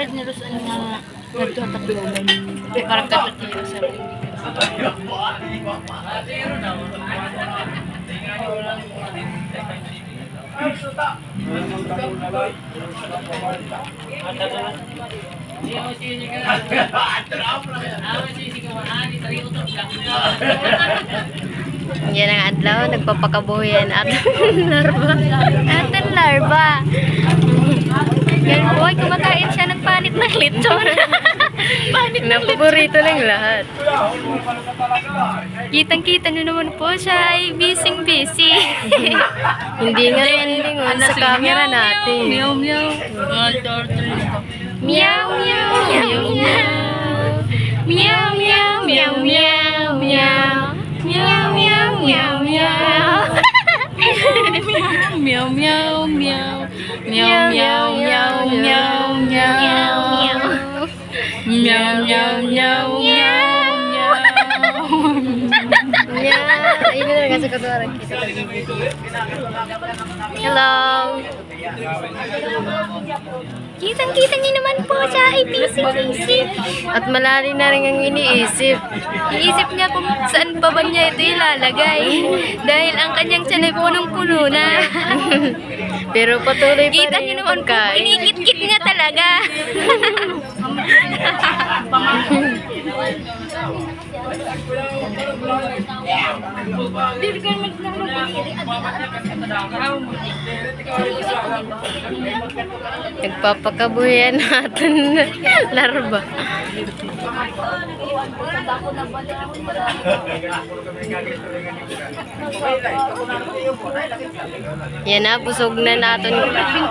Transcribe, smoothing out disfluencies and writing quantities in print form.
Red ni Ros ang mga nagtatakloban. Parang katatiyo sa Yan ang adlaw, nagpapakabuyan ating larva. Ating larva. Yan po, ay kumakain siya ng panit ng lechon. Panit na paborito ng lahat. Kitang-kita nyo naman po siya ay busy. Hindi nga ending sa camera natin. Meow meow. Meow meow meow meow. Meow meow meow meow meow. Meow meow meow meow. Meow meow meow. Meow meow meow meow meow. Meow meow meow meow. Ini na kasi katuwaran kita. Hello. Kitang-kita niyo naman po siya ay busy. At malalim na rin ang iniisip. Iisip niya kung saan pa ba niya ito ilalagay. Dahil ang kanyang tiyan ay punong-puno na. Pero patuloy pa rin. Kita niyo naman po, inikit-kit niya talaga. Nagpapakabuyan natin larva. Yan na, busog na natin